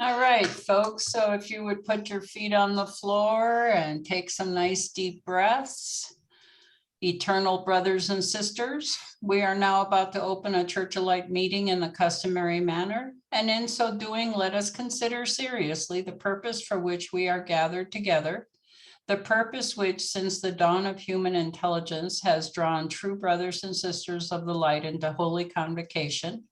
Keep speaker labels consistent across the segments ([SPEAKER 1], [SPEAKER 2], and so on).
[SPEAKER 1] All right, folks. So if you would put your feet on the floor and take some nice deep breaths. Eternal brothers and sisters, we are now about to open a Church of Light meeting in the customary manner. And in so doing, let us consider seriously the purpose for which we are gathered together. The purpose which, since the dawn of human intelligence, has drawn true brothers and sisters of the light into holy convocation.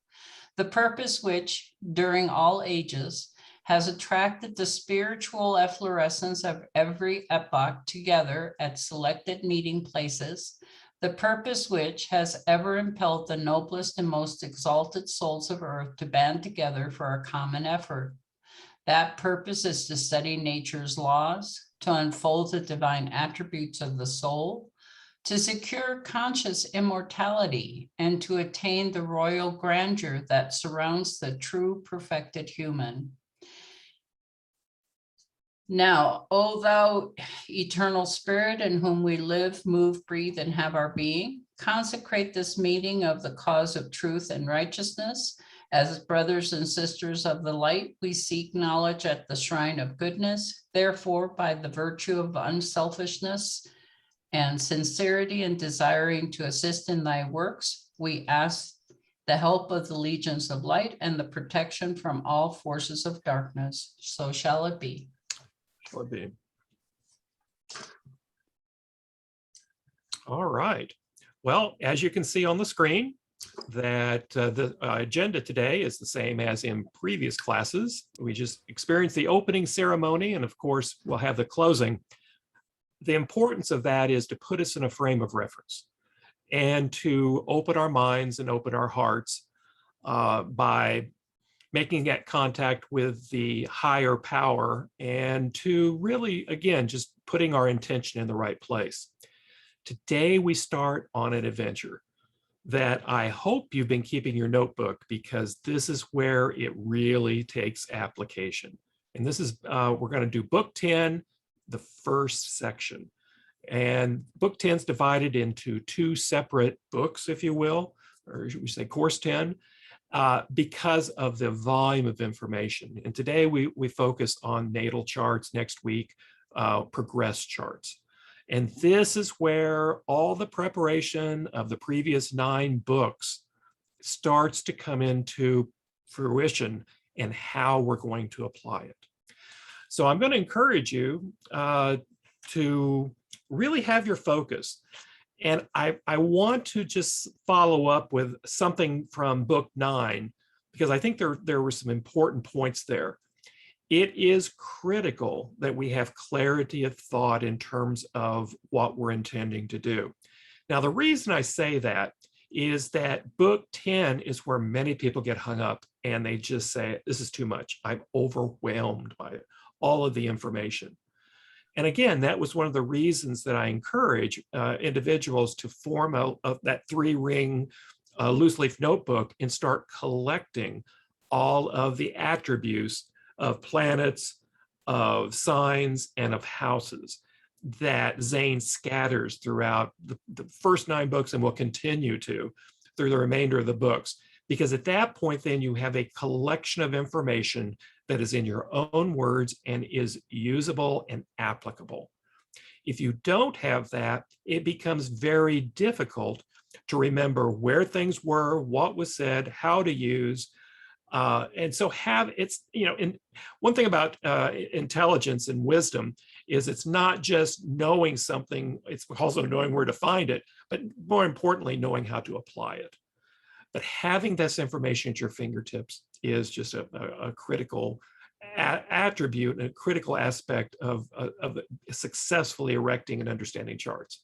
[SPEAKER 1] The purpose which, during all ages, has attracted the spiritual efflorescence of every epoch together at selected meeting places. The purpose which has ever impelled the noblest and most exalted souls of earth to band together for a common effort. That purpose is to study nature's laws, to unfold the divine attributes of the soul, to secure conscious immortality, and to attain the royal grandeur that surrounds the true perfected human. Now, O thou eternal spirit, in whom we live, move, breathe, and have our being, consecrate this meeting of the cause of truth and righteousness. As brothers and sisters of the light, we seek knowledge at the shrine of goodness. Therefore, by the virtue of unselfishness and sincerity in desiring to assist in thy works, we ask the help of the legions of light and the protection from all forces of darkness. So shall it be.
[SPEAKER 2] Shall it be? All right. Well, as you can see on the screen, that the agenda today is the same as in previous classes. We just experienced the opening ceremony, and of course, we'll have the closing. The importance of that is to put us in a frame of reference and to open our minds and open our hearts by making that contact with the higher power, and to really, again, just putting our intention in the right place. Today, we start on an adventure that I hope you've been keeping your notebook, because this is where it really takes application. And this is, we're going to do book 10, the first section. And book 10 is divided into two separate books, if you will, or should we say course 10, because of the volume of information. And today we focus on natal charts, next week, progress charts. And this is where all the preparation of the previous 9 books starts to come into fruition and how we're going to apply it. So I'm going to encourage you to really have your focus. And I want to just follow up with something from book 9, because I think there were some important points there. It is critical that we have clarity of thought in terms of what we're intending to do. Now, the reason I say that is that book 10 is where many people get hung up and they just say, this is too much. I'm overwhelmed by it, all of the information. And again, that was one of the reasons that I encourage individuals to form that 3-ring loose leaf notebook and start collecting all of the attributes of planets, of signs, and of houses that Zane scatters throughout the first 9 books, and will continue to through the remainder of the books. Because at that point, then you have a collection of information that is in your own words and is usable and applicable. If you don't have that, it becomes very difficult to remember where things were, what was said, how to use. And so and one thing about intelligence and wisdom is it's not just knowing something, it's also knowing where to find it, but more importantly, knowing how to apply it. But having this information at your fingertips is just a critical attribute and a critical aspect of successfully erecting and understanding charts.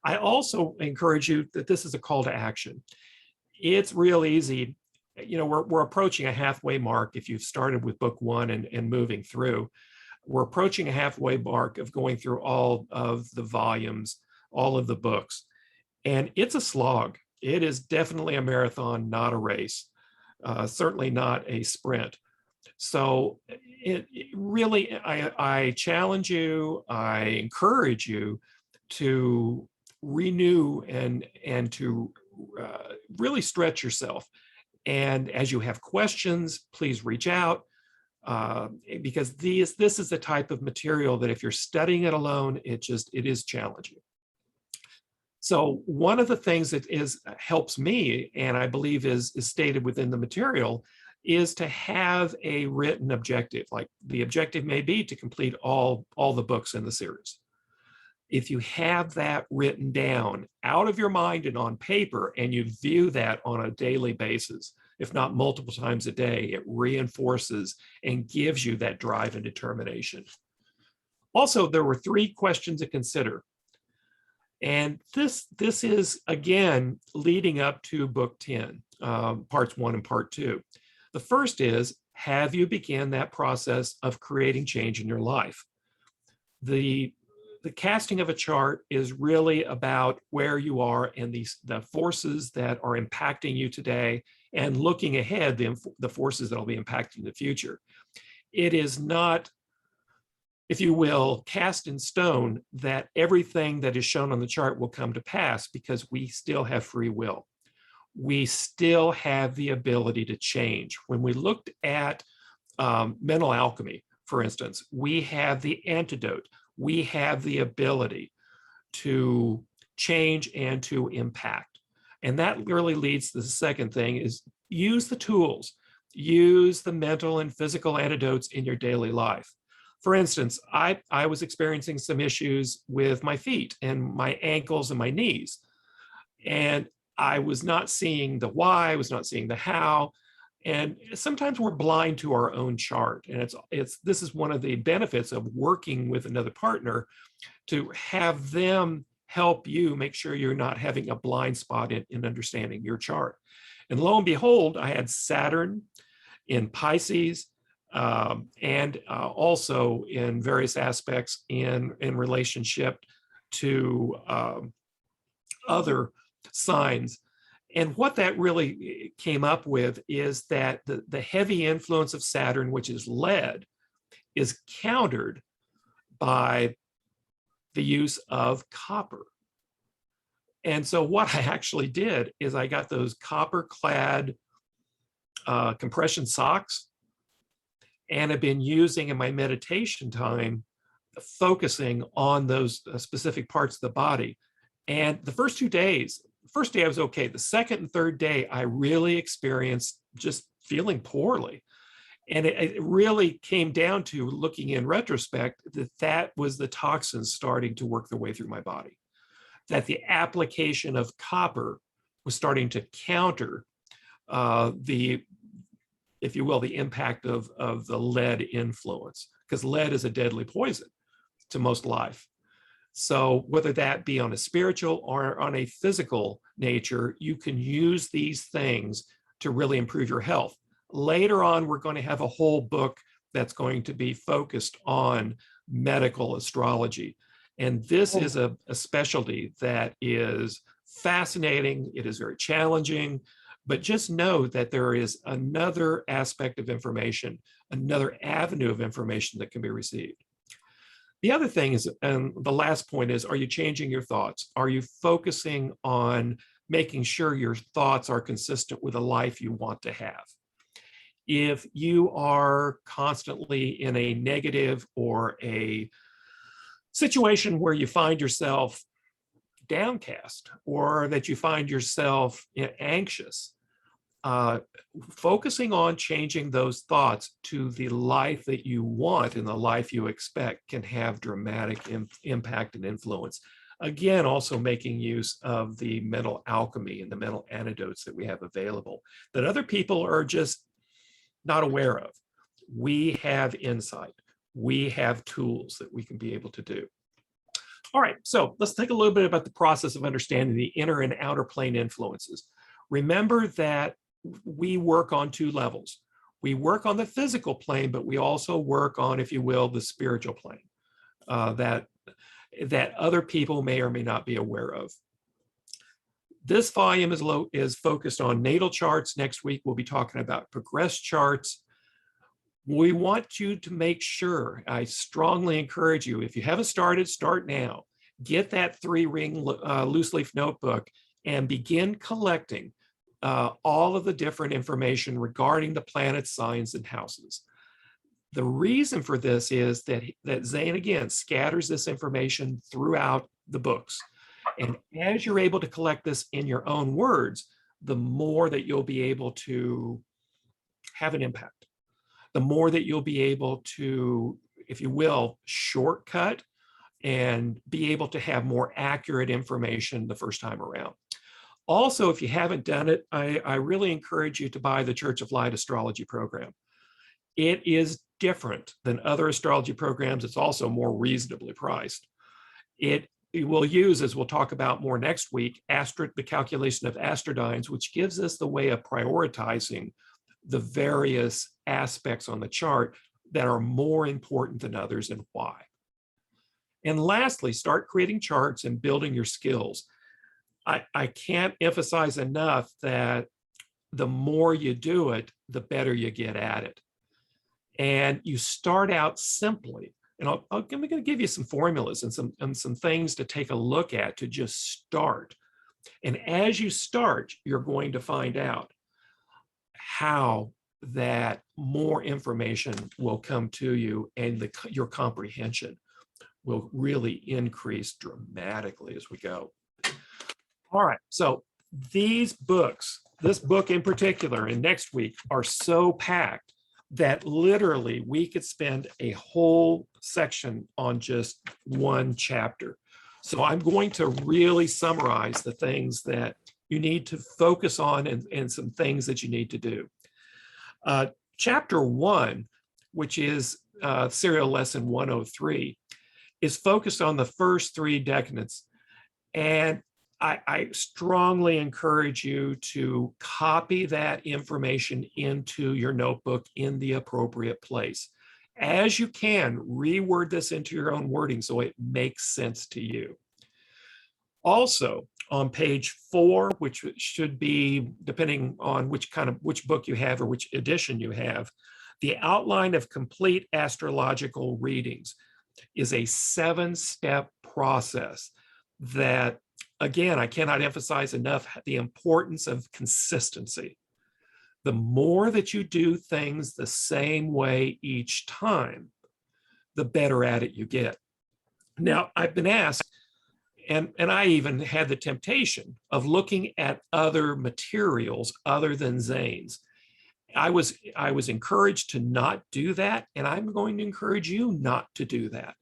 [SPEAKER 2] I also encourage you that this is a call to action. It's real easy. We're approaching a halfway mark. If you've started with book 1 and moving through, we're approaching a halfway mark of going through all of the volumes, all of the books. And it's a slog. It is definitely a marathon, not a race, certainly not a sprint. So really, I challenge you, I encourage you to renew and to really stretch yourself. And as you have questions, please reach out. because this is the type of material that if you're studying it alone, it is challenging. So one of the things that helps me, and I believe is stated within the material, is to have a written objective. Like the objective may be to complete all the books in the series. If you have that written down out of your mind and on paper, and you view that on a daily basis, if not multiple times a day, it reinforces and gives you that drive and determination. Also, there were 3 questions to consider. And this is, again, leading up to book 10, parts 1 and part 2. The first is, have you begun that process of creating change in your life? The casting of a chart is really about where you are and the forces that are impacting you today, and looking ahead, the forces that will be impacting the future. It is not, if you will, cast in stone that everything that is shown on the chart will come to pass, because we still have free will. We still have the ability to change. When we looked at mental alchemy, for instance, we have the antidote. We have the ability to change and to impact. And that really leads to the second thing, is use the tools, use the mental and physical antidotes in your daily life. For instance, I was experiencing some issues with my feet and my ankles and my knees. And I was not seeing the why, I was not seeing the how. And sometimes we're blind to our own chart. And this is one of the benefits of working with another partner, to have them help you make sure you're not having a blind spot in understanding your chart. And lo and behold, I had Saturn in Pisces, and also in various aspects in relationship to other signs. And what that really came up with is that the heavy influence of Saturn, which is lead, is countered by the use of copper. And so what I actually did is I got those copper-clad compression socks, and have been using in my meditation time, focusing on those specific parts of the body. And the first 2 days, first day I was okay. The second and third day, I really experienced just feeling poorly. And it really came down to, looking in retrospect, that was the toxins starting to work their way through my body. That the application of copper was starting to counter if you will, the impact of the lead influence, because lead is a deadly poison to most life. So whether that be on a spiritual or on a physical nature, you can use these things to really improve your health. Later on, we're going to have a whole book that's going to be focused on medical astrology. And this is a specialty that is fascinating. It is very challenging. But just know that there is another aspect of information, another avenue of information that can be received. The other thing is, and the last point is, are you changing your thoughts? Are you focusing on making sure your thoughts are consistent with a life you want to have? If you are constantly in a negative or a situation where you find yourself downcast, or that you find yourself anxious, focusing on changing those thoughts to the life that you want and the life you expect can have dramatic impact and influence. Again, also making use of the mental alchemy and the mental antidotes that we have available that other people are just not aware of. We have insight. We have tools that we can be able to do. All right, so let's think a little bit about the process of understanding the inner and outer plane influences. Remember that we work on 2 levels. We work on the physical plane, but we also work on, if you will, the spiritual plane that other people may or may not be aware of. This volume is focused on natal charts. Next week, we'll be talking about progress charts. We want you to make sure, I strongly encourage you, if you haven't started, start now. Get that 3-ring loose leaf notebook and begin collecting all of the different information regarding the planets, signs, and houses. The reason for this is that Zane, again, scatters this information throughout the books. And as you're able to collect this in your own words, the more that you'll be able to have an impact, the more that you'll be able to, if you will, shortcut and be able to have more accurate information the first time around. Also, if you haven't done it, I really encourage you to buy the Church of Light Astrology program. It is different than other astrology programs. It's also more reasonably priced. It will use, as we'll talk about more next week, the calculation of astrodynes, which gives us the way of prioritizing the various aspects on the chart that are more important than others and why. And lastly, start creating charts and building your skills. I can't emphasize enough that the more you do it, the better you get at it. And you start out simply, and I'm going to give you some formulas and some things to take a look at to just start. And as you start, you're going to find out how that more information will come to you, and your comprehension will really increase dramatically as we go. All right, so these books, this book in particular, and next week, are so packed that literally we could spend a whole section on just one chapter. So I'm going to really summarize the things that you need to focus on and some things that you need to do. Chapter 1, which is serial lesson 103, is focused on the first 3 decanates. And I strongly encourage you to copy that information into your notebook in the appropriate place. As you can, reword this into your own wording so it makes sense to you. Also, on page 4, which should be, depending on which book you have or which edition you have, the outline of complete astrological readings is a 7-step process that, again, I cannot emphasize enough the importance of consistency. The more that you do things the same way each time, the better at it you get. Now, I've been asked, and I even had the temptation of looking at other materials other than Zane's. I was encouraged to not do that, and I'm going to encourage you not to do that.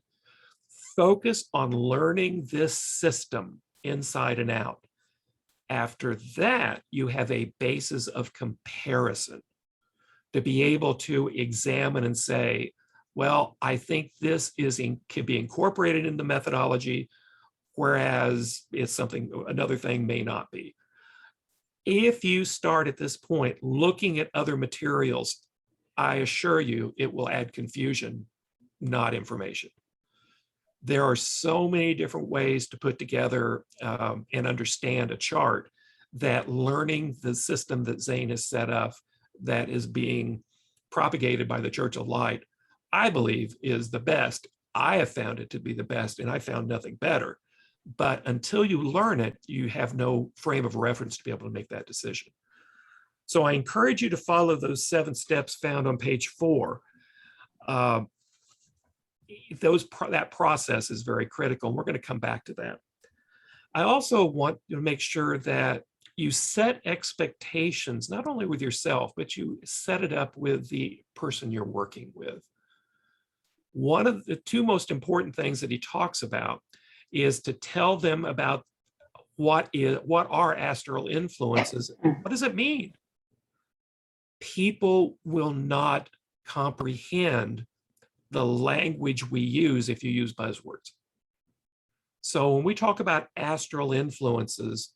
[SPEAKER 2] Focus on learning this system inside and out. After that, you have a basis of comparison to be able to examine and say, well, I think this can be incorporated into methodology, whereas it's another thing may not be. If you start at this point looking at other materials, I assure you it will add confusion, not information. There are so many different ways to put together and understand a chart that learning the system that Zane has set up that is being propagated by the Church of Light, I believe is the best. I have found it to be the best, and I found nothing better. But until you learn it, you have no frame of reference to be able to make that decision. So I encourage you to follow those 7 steps found on page 4. That process is very critical, and we're going to come back to that. I also want to make sure that you set expectations, not only with yourself, but you set it up with the person you're working with. One of the 2 most important things that he talks about is to tell them about what are astral influences. What does it mean? People will not comprehend the language we use if you use buzzwords. So when we talk about astral influences,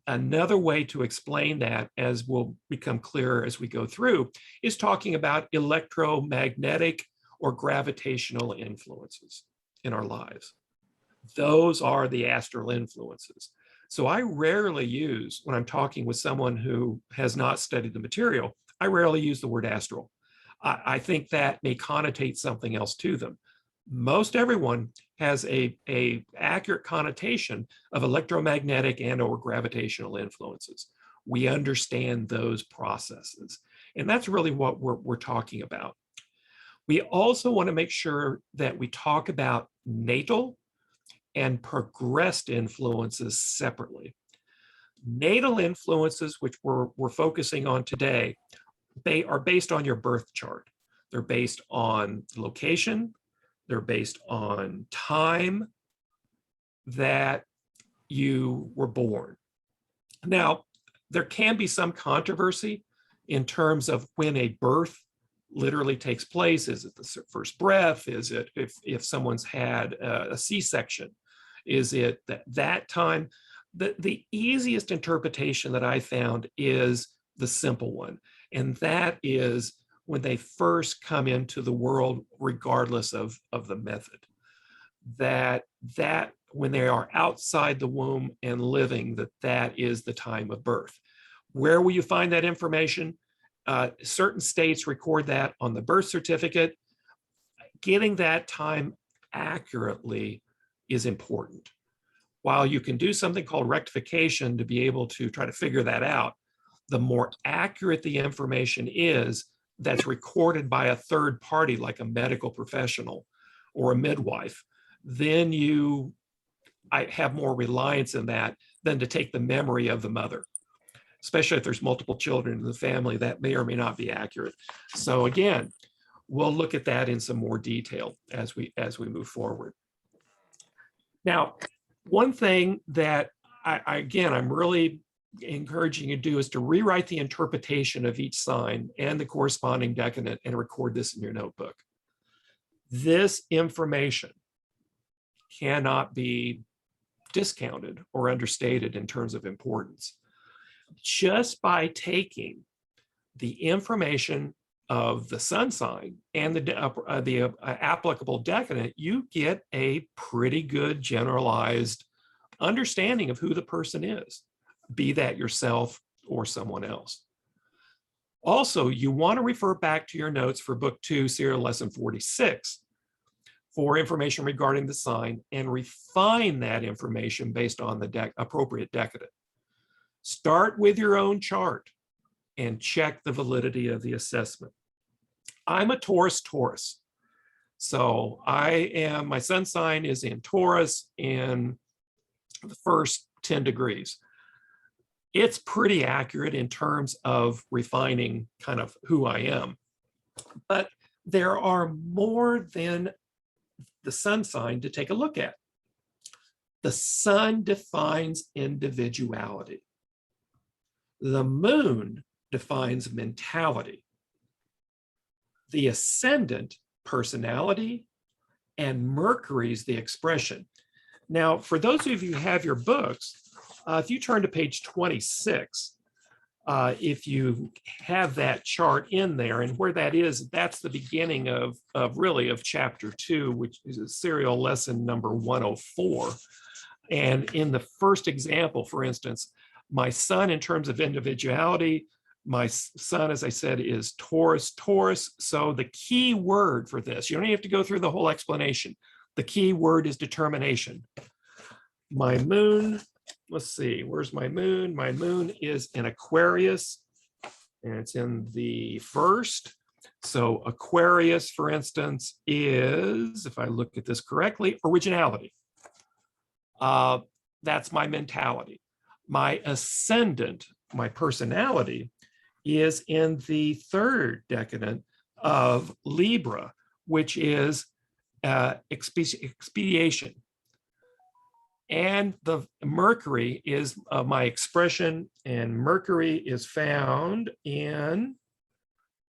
[SPEAKER 2] another way to explain that, as will become clearer as we go through, is talking about electromagnetic or gravitational influences in our lives. Those are the astral influences. So I rarely use, when I'm talking with someone who has not studied the material, I rarely use the word astral. I think that may connotate something else to them. Most everyone has a accurate connotation of electromagnetic and or gravitational influences. We understand those processes. And that's really what we're talking about. We also want to make sure that we talk about natal and progressed influences separately. Natal influences, which we're focusing on today, they are based on your birth chart. They're based on location. They're based on time that you were born. Now, there can be some controversy in terms of when a birth literally takes place. Is it the first breath? Is it if someone's had a C-section? Is it that time? The easiest interpretation that I found is the simple one, and that is when they first come into the world, regardless of the method. That when they are outside the womb and living, that is the time of birth. Where will you find that information? Certain states record that on the birth certificate. Getting that time accurately is important. While you can do something called rectification to be able to try to figure that out, the more accurate the information is that's recorded by a third party, like a medical professional or a midwife, then I have more reliance in that than to take the memory of the mother, especially if there's multiple children in the family. That may or may not be accurate. So again, we'll look at that in some more detail as we move forward. Now, one thing that I'm really encouraging you to do is to rewrite the interpretation of each sign and the corresponding decadent and record this in your notebook. This information cannot be discounted or understated in terms of importance. Just by taking the information of the sun sign and the applicable decadent, you get a pretty good generalized understanding of who the person is, be that yourself or someone else. Also, you want to refer back to your notes for Book 2, Serial Lesson 46 for information regarding the sign and refine that information based on the appropriate decadent. Start with your own chart and check the validity of the assessment. I'm a Taurus. So my sun sign is in Taurus in the first 10 degrees. It's pretty accurate in terms of refining kind of who I am. But there are more than the sun sign to take a look at. The sun defines individuality. The moon defines mentality. The ascendant, personality, and Mercury's the expression. Now, for those of you who have your books, if you turn to page 26, if you have that chart in there, and where that is, that's the beginning of chapter 2, which is serial lesson number 104. And in the first example, for instance, my sun in terms of individuality, my sun, as I said, is Taurus. So the key word for this, you don't have to go through the whole explanation. The key word is determination. My moon, let's see, where's my moon? My moon is in Aquarius, and it's in the first. So Aquarius, for instance, is, if I look at this correctly, originality. That's my mentality. My ascendant, my personality, is in the third decadent of Libra, which is expediation. And the Mercury is my expression, and Mercury is found in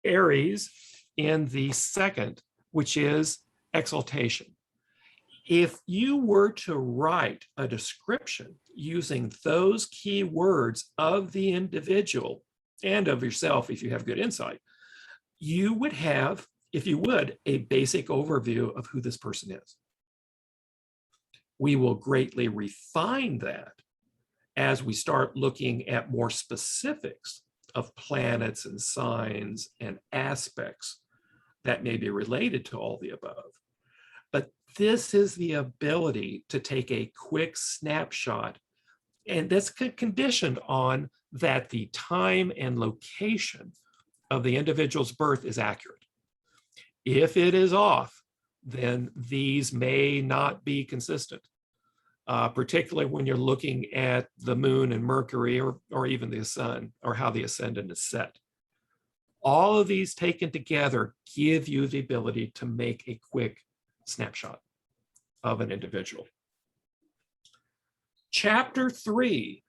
[SPEAKER 2] Aries in the second, which is exaltation. If you were to write a description using those key words of the individual and of yourself, if you have good insight, you would have, if you would, a basic overview of who this person is. We will greatly refine that as we start looking at more specifics of planets and signs and aspects that may be related to all the above. But this is the ability to take a quick snapshot, and that's conditioned on that the time and location of the individual's birth is accurate. If it is off, then these may not be consistent, particularly when you're looking at the moon and Mercury, or even the sun, or how the ascendant is set. All of these taken together give you the ability to make a quick snapshot of an individual. Chapter 3,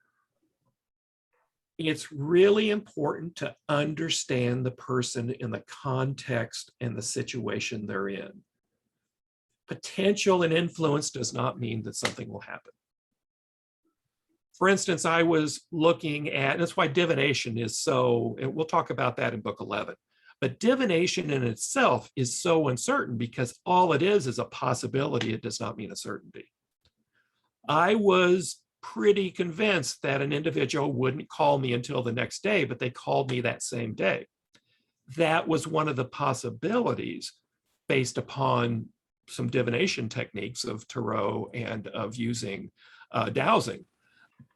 [SPEAKER 2] it's really important to understand the person in the context and the situation they're in. Potential and influence does not mean that something will happen. For instance, I was looking at, and that's why divination is so, and we'll talk about that in book 11, but divination in itself is so uncertain because all it is a possibility. It does not mean a certainty. I was pretty convinced that an individual wouldn't call me until the next day, but they called me that same day. That was one of the possibilities based upon some divination techniques of tarot and of using dowsing,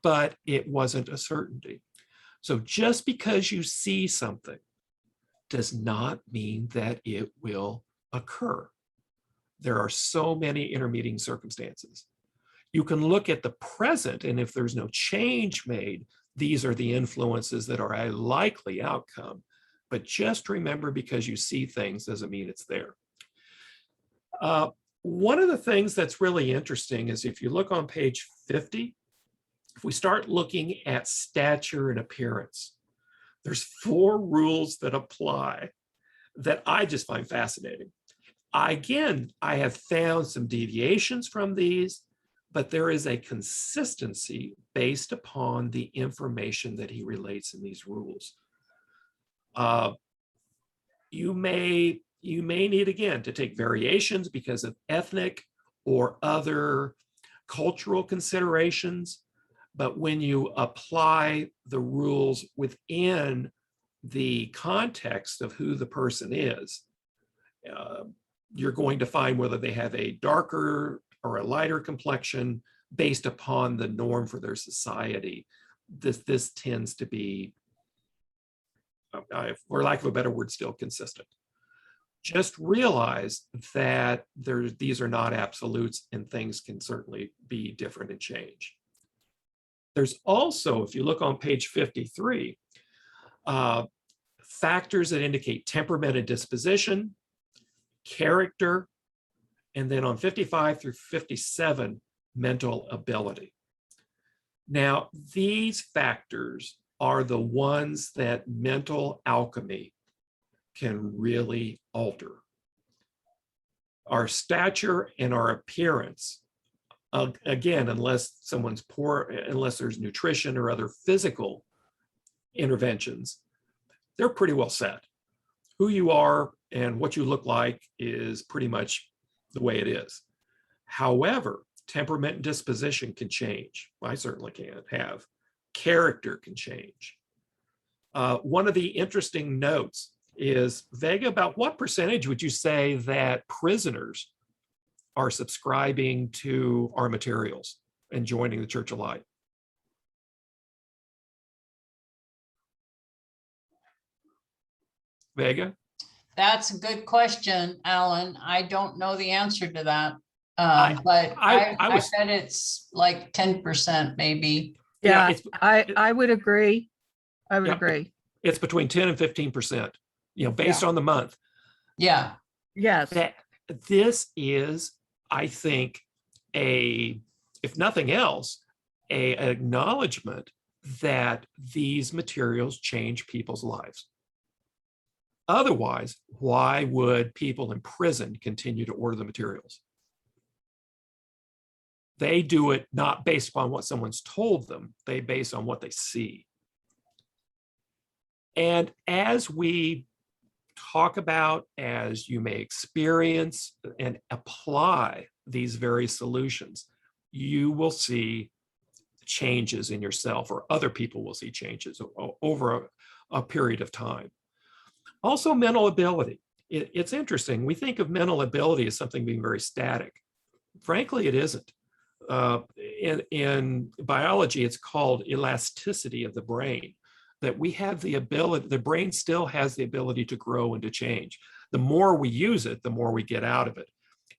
[SPEAKER 2] but it wasn't a certainty. So just because you see something does not mean that it will occur. There are so many intermediate circumstances. You can look at the present, and if there's no change made, these are the influences that are a likely outcome. But just remember, because you see things doesn't mean it's there. One of the things that's really interesting is if you look on page 50, if we start looking at stature and appearance, there's 4 rules that apply that I just find fascinating. I have found some deviations from these, but there is a consistency based upon the information that he relates in these rules. You may need, again, to take variations because of ethnic or other cultural considerations, but when you apply the rules within the context of who the person is, you're going to find whether they have a darker or a lighter complexion based upon the norm for their society. This tends to be, for lack of a better word, still consistent. Just realize that these are not absolutes, and things can certainly be different and change. There's also, if you look on page 53, factors that indicate temperament and disposition, character, and then on 55 through 57, mental ability. Now, these factors are the ones that mental alchemy can really alter. Our stature and our appearance, again, unless someone's poor, unless there's nutrition or other physical interventions, they're pretty well set. Who you are and what you look like is pretty much the way it is. However, temperament and disposition can change. I certainly have. Character can change. One of the interesting notes is, Vega, about what percentage would you say that prisoners are subscribing to our materials and joining the Church of Light? Vega?
[SPEAKER 1] That's a good question, Alan. I don't know the answer to that. But I bet it's like 10% maybe.
[SPEAKER 3] Yeah,
[SPEAKER 2] it's,
[SPEAKER 3] I would agree. I would agree.
[SPEAKER 2] It's between 10 and 15%, based on the month.
[SPEAKER 1] Yeah.
[SPEAKER 3] Yes.
[SPEAKER 2] This is, I think, if nothing else, an acknowledgement that these materials change people's lives. Otherwise, why would people in prison continue to order the materials? They do it not based upon what someone's told them, they base on what they see. And as we talk about, as you may experience and apply these various solutions, you will see changes in yourself, or other people will see changes over a period of time. Also, mental ability. It's interesting. We think of mental ability as something being very static. Frankly, it isn't. In biology, it's called elasticity of the brain. that we have the ability, the brain still has the ability to grow and to change. The more we use it, the more we get out of it.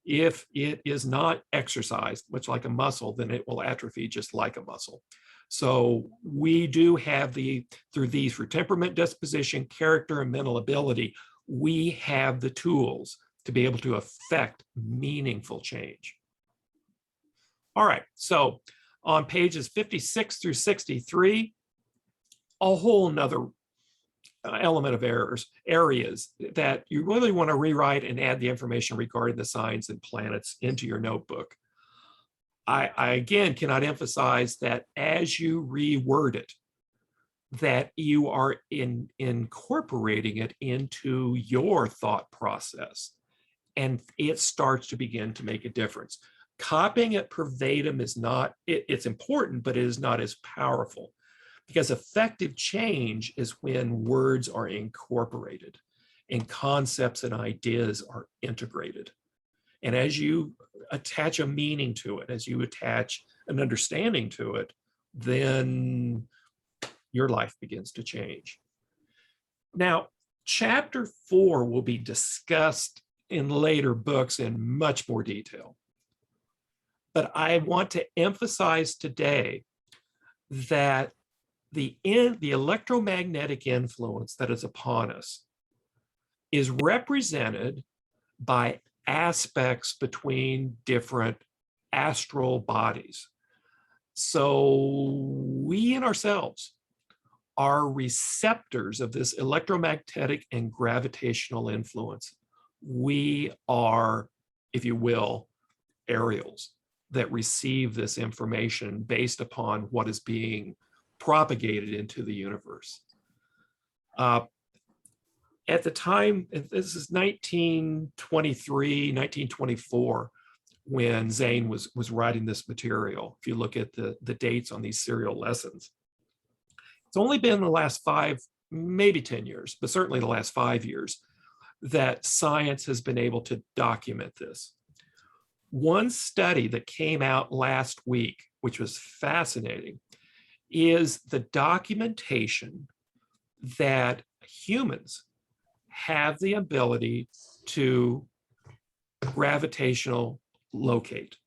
[SPEAKER 2] If it is not exercised, much like a muscle, then it will atrophy just like a muscle. So we do have through these for temperament, disposition, character, and mental ability, we have the tools to be able to affect meaningful change. All right, so on pages 56 through 63, a whole nother element of areas that you really want to rewrite and add the information regarding the signs and planets into your notebook. I again cannot emphasize that as you reword it, that you are incorporating it into your thought process, and it starts to begin to make a difference. Copying it verbatim is not, it's important, but it is not as powerful, because effective change is when words are incorporated and concepts and ideas are integrated. And as you attach a meaning to it, as you attach an understanding to it, then your life begins to change. Now, chapter 4 will be discussed in later books in much more detail. But I want to emphasize today that the electromagnetic influence that is upon us is represented by aspects between different astral bodies. So we in ourselves are receptors of this electromagnetic and gravitational influence. We are, if you will, aerials that receive this information based upon what is being propagated into the universe. At the time, this is 1923, 1924, when Zane was writing this material. If you look at the dates on these serial lessons, it's only been the last 5, maybe 10 years, but certainly the last 5 years that science has been able to document this. One study that came out last week, which was fascinating, is the documentation that humans have the ability to gravitational locate.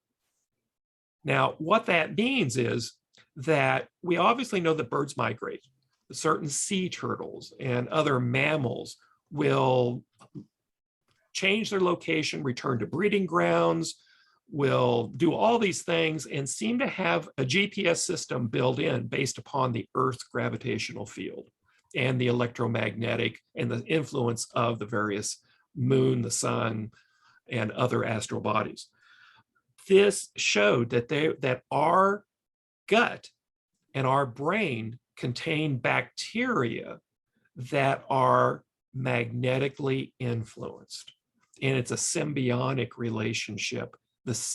[SPEAKER 2] Now, what that means is that we obviously know that birds migrate. Certain sea turtles and other mammals will change their location, return to breeding grounds, will do all these things and seem to have a GPS system built in based upon the Earth's gravitational field and the electromagnetic and the influence of the various moon, the sun, and other astral bodies. This showed that our gut and our brain contain bacteria that are magnetically influenced. And it's a symbiotic relationship.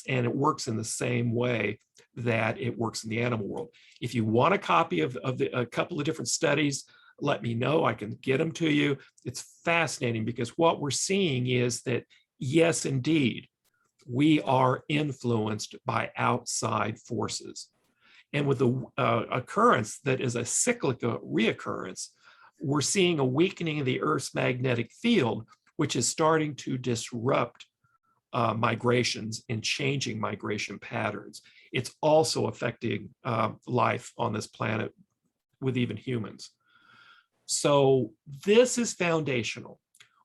[SPEAKER 2] And it works in the same way that it works in the animal world. If you want a copy of a couple of different studies, let me know. I can get them to you. It's fascinating because what we're seeing is that, yes, indeed, we are influenced by outside forces. And with the occurrence that is a cyclical reoccurrence, we're seeing a weakening of the Earth's magnetic field, which is starting to disrupt migrations and changing migration patterns. It's also affecting life on this planet with even humans. So this is foundational.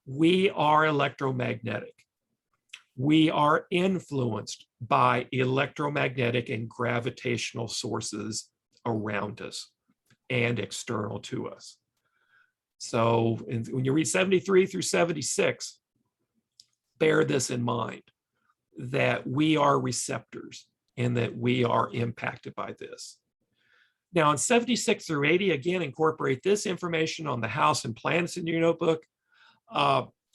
[SPEAKER 2] We are electromagnetic. We are influenced by electromagnetic and gravitational sources around us and external to us. So when you read 73 through 76, bear this in mind, that we are receptors and that we are impacted by this. Now in 76 through 80, again, incorporate this information on the house and planets in your notebook.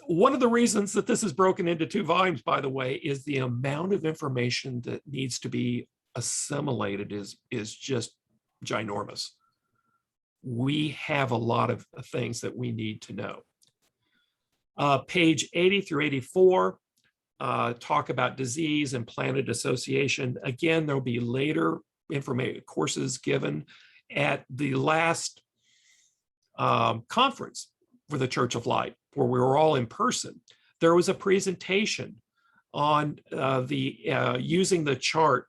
[SPEAKER 2] One of the reasons that this is broken into 2 volumes, by the way, is the amount of information that needs to be assimilated is just ginormous. We have a lot of things that we need to know. Page 80 through 84, talk about disease and planet association. Again, there'll be later information courses given. At the last conference for the Church of Light, where we were all in person, there was a presentation on using the chart,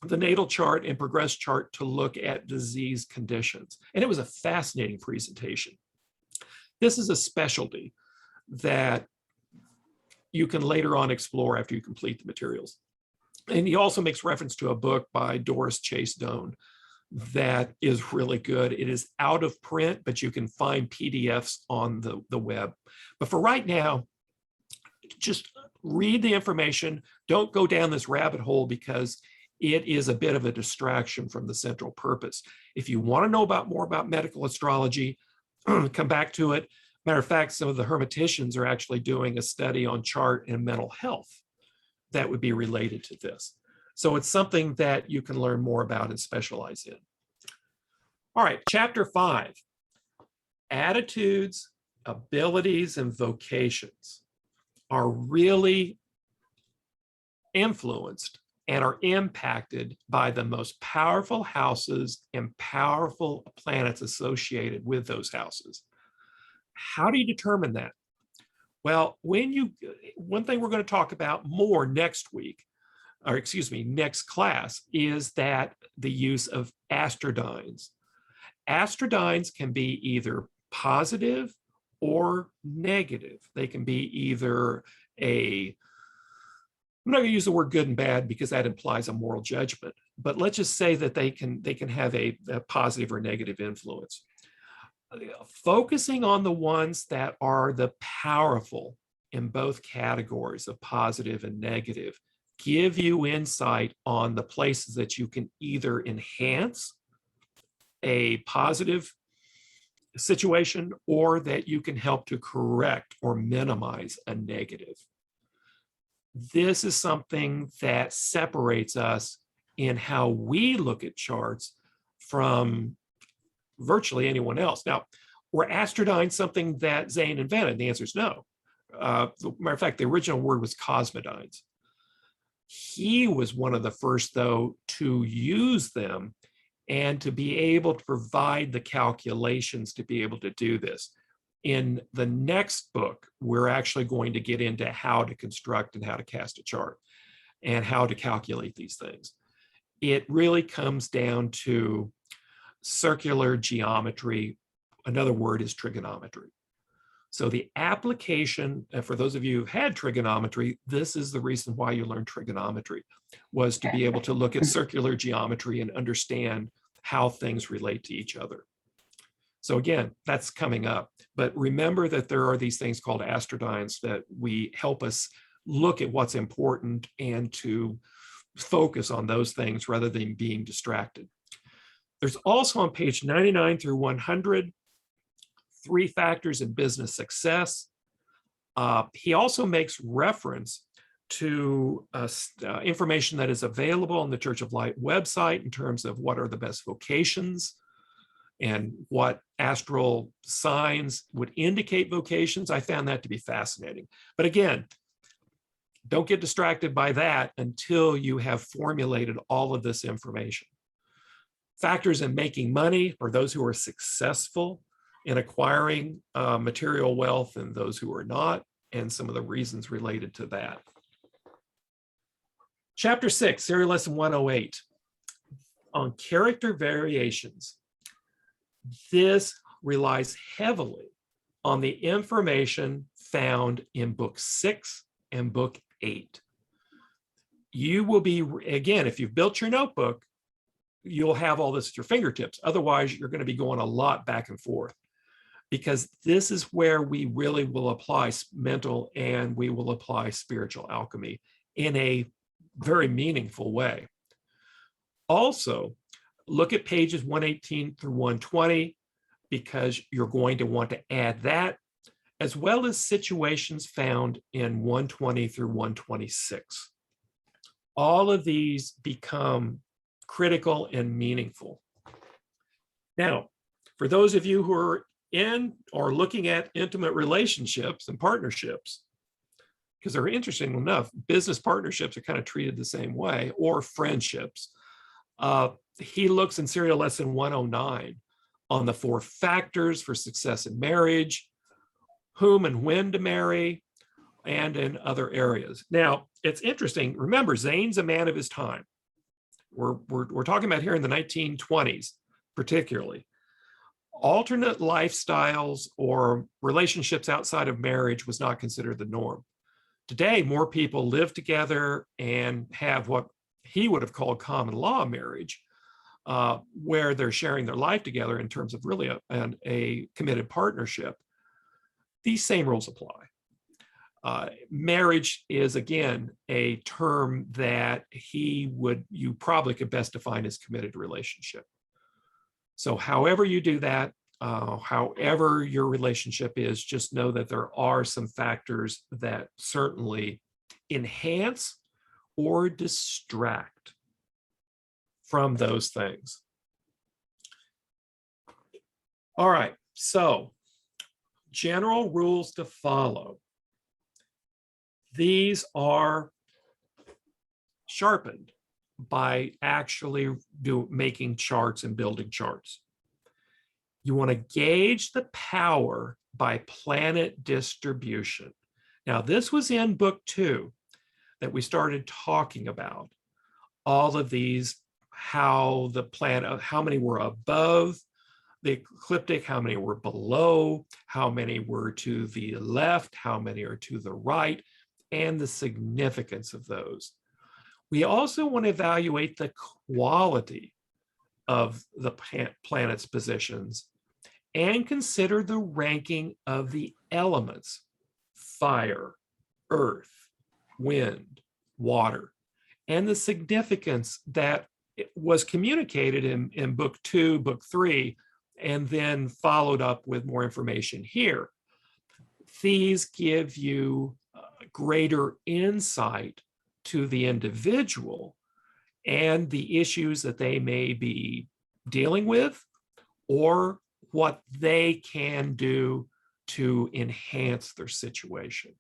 [SPEAKER 2] the natal chart and progress chart to look at disease conditions. And it was a fascinating presentation. This is a specialty that you can later on explore after you complete the materials. And he also makes reference to a book by Doris Chase Doan that is really good. It is out of print, but you can find PDFs on the web. But for right now, just read the information. Don't go down this rabbit hole because it is a bit of a distraction from the central purpose. If you want to know more about medical astrology, come back to it. Matter of fact, some of the hermeticians are actually doing a study on chart and mental health that would be related to this. So it's something that you can learn more about and specialize in. All right, chapter 5, attitudes, abilities, and vocations are really influenced and are impacted by the most powerful houses and powerful planets associated with those houses. How do you determine that? Well, one thing we're going to talk about more next week, or excuse me, next class, is that the use of astrodynes. Astrodynes can be either positive or negative. They can be either I'm not going to use the word good and bad because that implies a moral judgment, but let's just say that they can have a positive or negative influence. Focusing on the ones that are the powerful in both categories of positive and negative give you insight on the places that you can either enhance a positive situation or that you can help to correct or minimize a negative. This is something that separates us in how we look at charts from virtually anyone else. Now, were astrodynes something that Zane invented? The answer is no. Matter of fact, the original word was cosmodynes. He was one of the first, though, to use them and to be able to provide the calculations to be able to do this. In the next book, we're actually going to get into how to construct and how to cast a chart and how to calculate these things. It really comes down to circular geometry. Another word is trigonometry. So the application, for those of you who've had trigonometry, this is the reason why you learned trigonometry, was to be able to look at circular geometry and understand how things relate to each other. So again, that's coming up. But remember that there are these things called astrodynes that help us look at what's important and to focus on those things rather than being distracted. There's also on page 99 through 100, 3 factors in business success. He also makes reference to information that is available on the Church of Light website in terms of what are the best vocations and what astral signs would indicate vocations. I found that to be fascinating. But again, don't get distracted by that until you have formulated all of this information. Factors in making money for those who are successful in acquiring material wealth and those who are not, and some of the reasons related to that. Chapter 6, Serial Lesson 108, on character variations. This relies heavily on the information found in book 6 and book 8. You will be, again, if you've built your notebook, you'll have all this at your fingertips. Otherwise, you're going to be going a lot back and forth, because this is where we really will apply mental and we will apply spiritual alchemy in a very meaningful way. Also, look at pages 118 through 120, because you're going to want to add that, as well as situations found in 120 through 126. All of these become critical and meaningful. Now, for those of you who are in or looking at intimate relationships and partnerships, because they're interesting enough, business partnerships are kind of treated the same way, or friendships. He looks in Serial Lesson 109 on the 4 factors for success in marriage, whom and when to marry, and in other areas. Now, it's interesting. Remember, Zane's a man of his time. We're talking about here in the 1920s, particularly. Alternate lifestyles or relationships outside of marriage was not considered the norm. Today, more people live together and have what he would have called common law marriage, where they're sharing their life together in terms of really a committed partnership. These same rules apply. Marriage is, again, a term that you probably could best define as committed relationship. So however you do that, however your relationship is, just know that there are some factors that certainly enhance or distract from those things. All right, so general rules to follow. These are sharpened by actually making charts and building charts. You want to gauge the power by planet distribution. Now, this was in book 2 that we started talking about. All of these, how the planet, how many were above the ecliptic, how many were below, how many were to the left, how many are to the right, and the significance of those. We also want to evaluate the quality of the planet's positions and consider the ranking of the elements: fire, earth, wind, water, and the significance that was communicated in book 2, book 3, and then followed up with more information here. These give you greater insight to the individual and the issues that they may be dealing with, or what they can do to enhance their situation.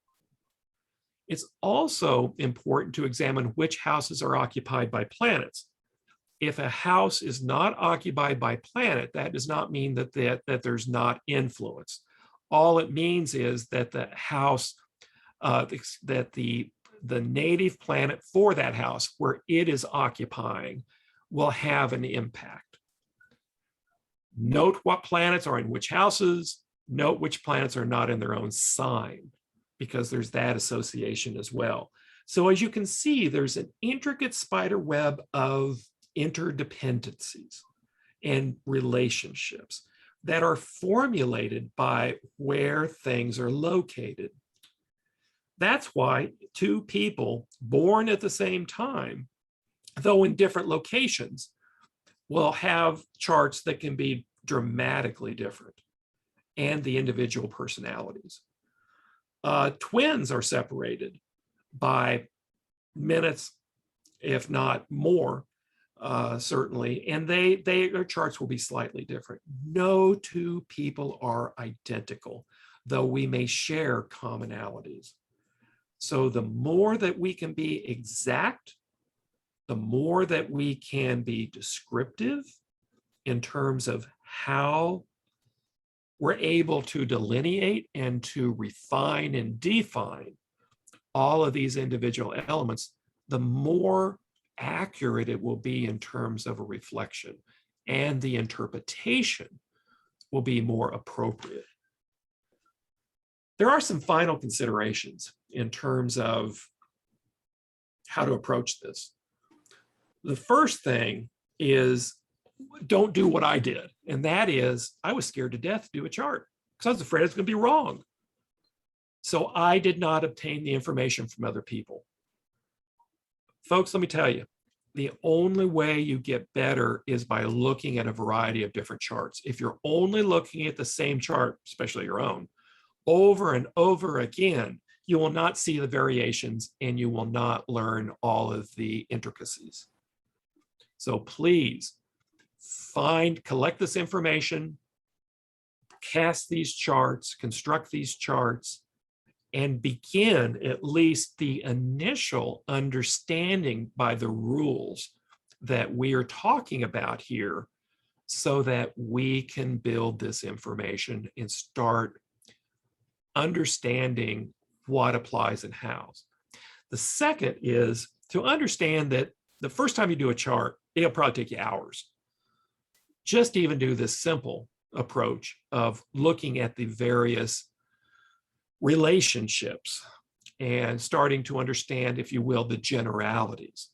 [SPEAKER 2] It's also important to examine which houses are occupied by planets. If a house is not occupied by planet, that does not mean that there's not influence. All it means is that the house, that the native planet for that house where it is occupying will have an impact. Note what planets are in which houses, note which planets are not in their own sign, because there's that association as well. So as you can see, there's an intricate spider web of interdependencies and relationships that are formulated by where things are located. That's why 2 people born at the same time, though in different locations, will have charts that can be dramatically different, and the individual personalities. Twins are separated by minutes, if not more, certainly, and their charts will be slightly different. No 2 people are identical, though we may share commonalities. So the more that we can be exact, the more that we can be descriptive in terms of how we're able to delineate and to refine and define all of these individual elements, the more accurate it will be in terms of a reflection, and the interpretation will be more appropriate. There are some final considerations in terms of how to approach this. The first thing is, don't do what I did. And that is, I was scared to death to do a chart because I was afraid it's going to be wrong. So I did not obtain the information from other people. Folks, let me tell you, the only way you get better is by looking at a variety of different charts. If you're only looking at the same chart, especially your own, over and over again, you will not see the variations and you will not learn all of the intricacies. So please collect this information, cast these charts, construct these charts, and begin at least the initial understanding by the rules that we are talking about here, so that we can build this information and start understanding what applies and how. The second is to understand that the first time you do a chart, it'll probably take you hours. Just to even do this simple approach of looking at the various relationships and starting to understand, if you will, the generalities.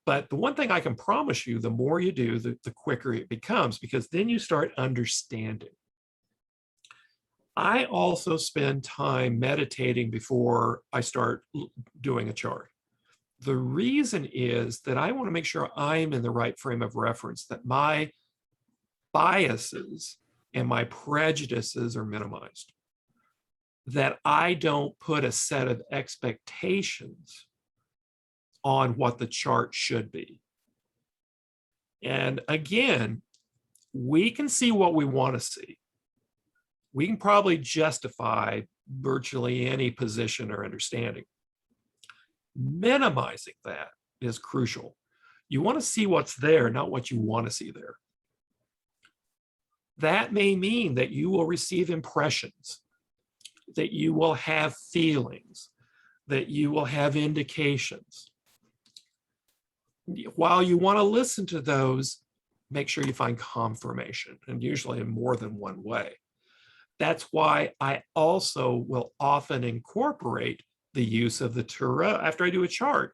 [SPEAKER 2] But the one thing I can promise you, the more you do, the quicker it becomes, because then you start understanding. I also spend time meditating before I start doing a chart. The reason is that I want to make sure I'm in the right frame of reference, that my biases and my prejudices are minimized, that I don't put a set of expectations on what the chart should be. And again, we can see what we want to see. We can probably justify virtually any position or understanding. Minimizing that is crucial. You want to see what's there, not what you want to see there. That may mean that you will receive impressions, that you will have feelings, that you will have indications. While you want to listen to those, make sure you find confirmation, and usually in more than one way. That's why I also will often incorporate the use of the tarot. After I do a chart,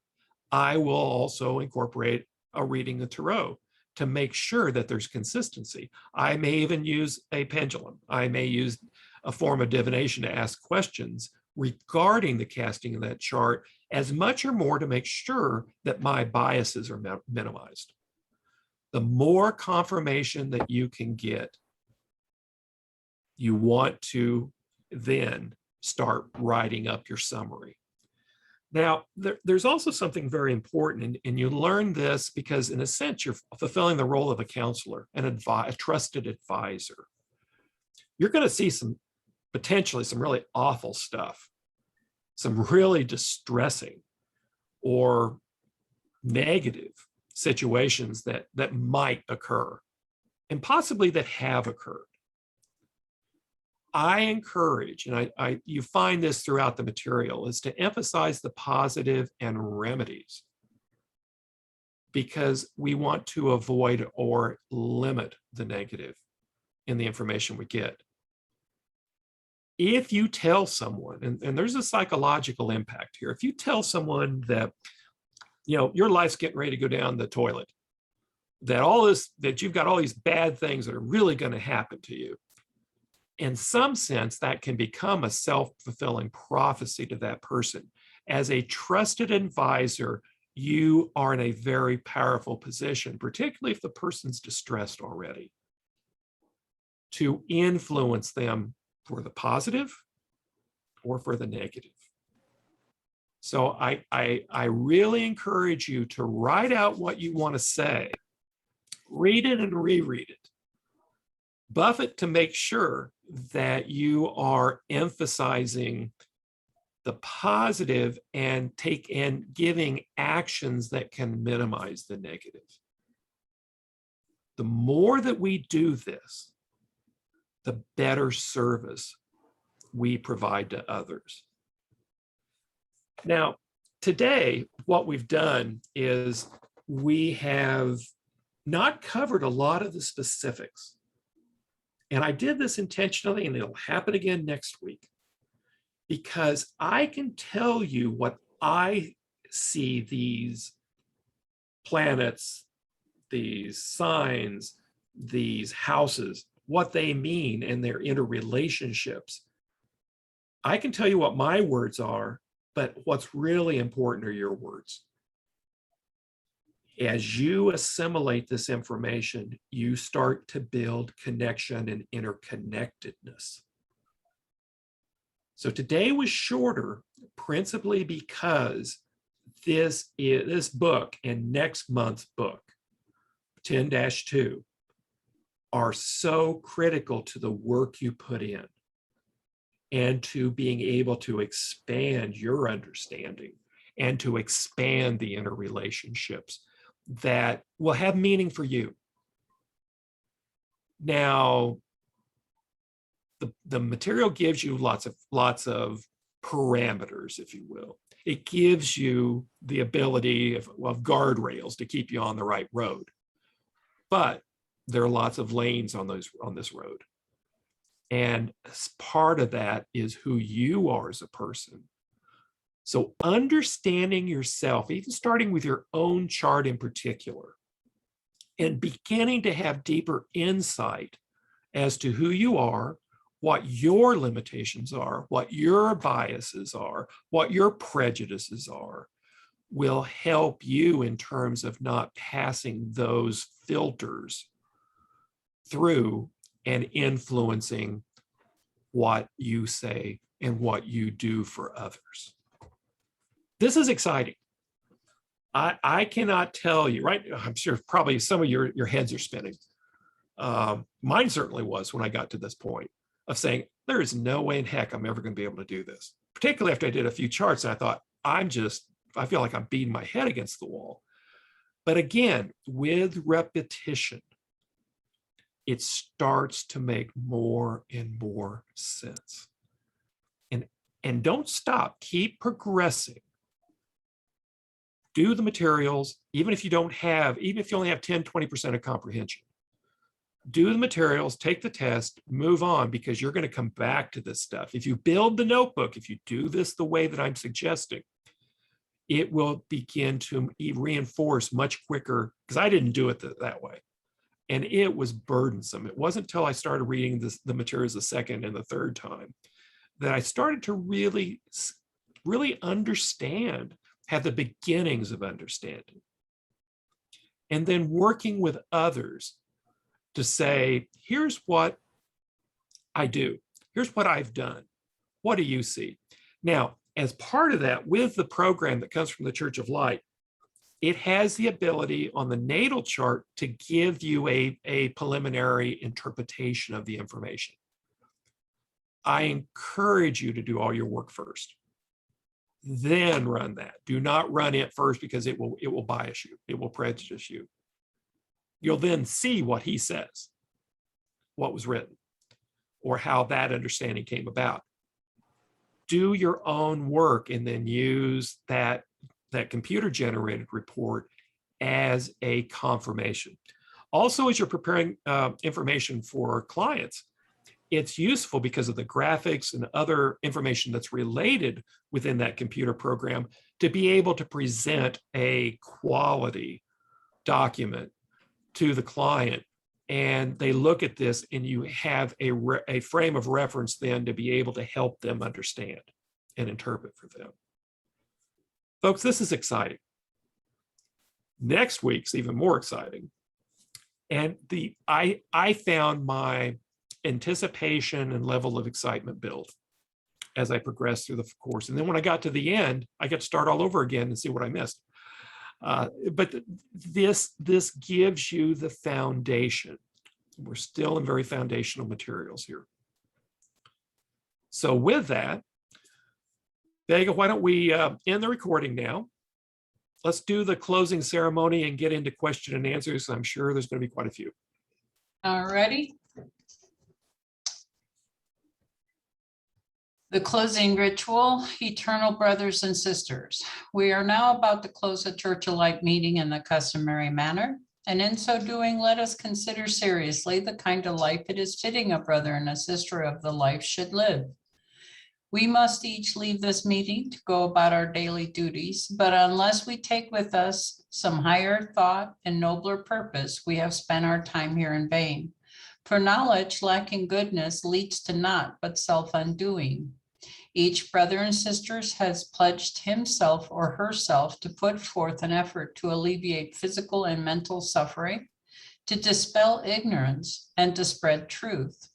[SPEAKER 2] I will also incorporate a reading the tarot to make sure that there's consistency. I may even use a pendulum. I may use a form of divination to ask questions regarding the casting of that chart, as much or more to make sure that my biases are minimized. The more confirmation that you can get, you want to then start writing up your summary. Now, there's also something very important, and you learn this because, in a sense, you're fulfilling the role of a counselor, a trusted advisor. You're going to see potentially some really awful stuff, some really distressing or negative situations that might occur, and possibly that have occurred. I encourage, and you find this throughout the material, is to emphasize the positive and remedies, because we want to avoid or limit the negative in the information we get. If you tell someone, and there's a psychological impact here, if you tell someone that, your life's getting ready to go down the toilet, that you've got all these bad things that are really going to happen to you, in some sense, that can become a self-fulfilling prophecy to that person. As a trusted advisor, you are in a very powerful position, particularly if the person's distressed already, to influence them for the positive or for the negative. So I really encourage you to write out what you want to say, read it and reread it, buff it to make sure that you are emphasizing the positive and giving actions that can minimize the negative. The more that we do this, the better service we provide to others. Now, today, what we've done is we have not covered a lot of the specifics. And I did this intentionally, and it'll happen again next week, because I can tell you what I see these planets, these signs, these houses, what they mean and their interrelationships. I can tell you what my words are, but what's really important are your words. As you assimilate this information, you start to build connection and interconnectedness. So today was shorter, principally because this book and next month's book, 10-2, are so critical to the work you put in and to being able to expand your understanding and to expand the interrelationships that will have meaning for you. Now, the material gives you lots of parameters, if you will. It gives you the ability of guardrails to keep you on the right road. But there are lots of lanes on this road. And as part of that is who you are as a person. So understanding yourself, even starting with your own chart in particular, and beginning to have deeper insight as to who you are, what your limitations are, what your biases are, what your prejudices are, will help you in terms of not passing those filters through and influencing what you say and what you do for others. This is exciting. I cannot tell you, right? I'm sure probably some of your heads are spinning. Mine certainly was when I got to this point of saying, there is no way in heck I'm ever going to be able to do this. Particularly after I did a few charts and I thought, I feel like I'm beating my head against the wall. But again, with repetition, it starts to make more and more sense. And don't stop, keep progressing. Do the materials, even if you only have 10, 20% of comprehension. Do the materials, take the test, move on, because you're going to come back to this stuff. If you build the notebook, if you do this the way that I'm suggesting, it will begin to reinforce much quicker, because I didn't do it that way. And it was burdensome. It wasn't until I started reading the materials the second and the third time that I started to really understand, have the beginnings of understanding. And then working with others to say, here's what I do. Here's what I've done. What do you see? Now, as part of that, with the program that comes from the Church of Light, it has the ability on the natal chart to give you a preliminary interpretation of the information. I encourage you to do all your work first. Then run that. Do not run it first, because it will bias you. It will prejudice you. You'll then see what he says, what was written, or how that understanding came about. Do your own work and then use that computer-generated report as a confirmation. Also, as you're preparing information for clients, it's useful because of the graphics and other information that's related within that computer program to be able to present a quality document to the client. And they look at this and you have a frame of reference then to be able to help them understand and interpret for them. Folks, this is exciting. Next week's even more exciting. And I found my anticipation and level of excitement build as I progressed through the course. And then when I got to the end, I got to start all over again and see what I missed. But this gives you the foundation. We're still in very foundational materials here. So with that, Vega, why don't we end the recording now? Let's do the closing ceremony and get into question and answers. I'm sure there's going to be quite a few.
[SPEAKER 1] All righty. The closing ritual. Eternal brothers and sisters, we are now about to close the Church of Light meeting in the customary manner, and in so doing, let us consider seriously the kind of life it is fitting a brother and a sister of the life should live. We must each leave this meeting to go about our daily duties, but unless we take with us some higher thought and nobler purpose, we have spent our time here in vain. For knowledge lacking goodness leads to naught but self-undoing. Each brother and sisters has pledged himself or herself to put forth an effort to alleviate physical and mental suffering, to dispel ignorance, and to spread truth.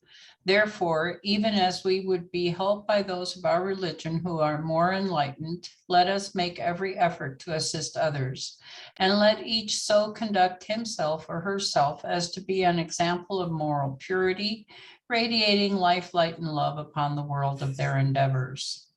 [SPEAKER 1] Therefore, even as we would be helped by those of our religion who are more enlightened, let us make every effort to assist others, and let each so conduct himself or herself as to be an example of moral purity, radiating life, light, and love upon the world of their endeavors.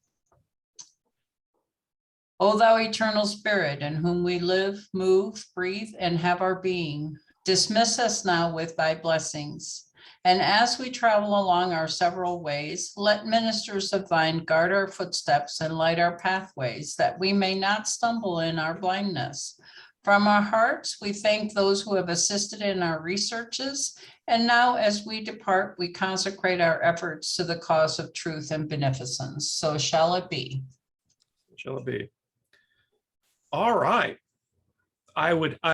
[SPEAKER 1] O thou eternal spirit, in whom we live, move, breathe, and have our being, dismiss us now with thy blessings. And as we travel along our several ways, let ministers of thine guard our footsteps and light our pathways, that we may not stumble in our blindness. From our hearts, we thank those who have assisted in our researches. And now as we depart, we consecrate our efforts to the cause of truth and beneficence. So shall it be.
[SPEAKER 2] Shall it be? All right. I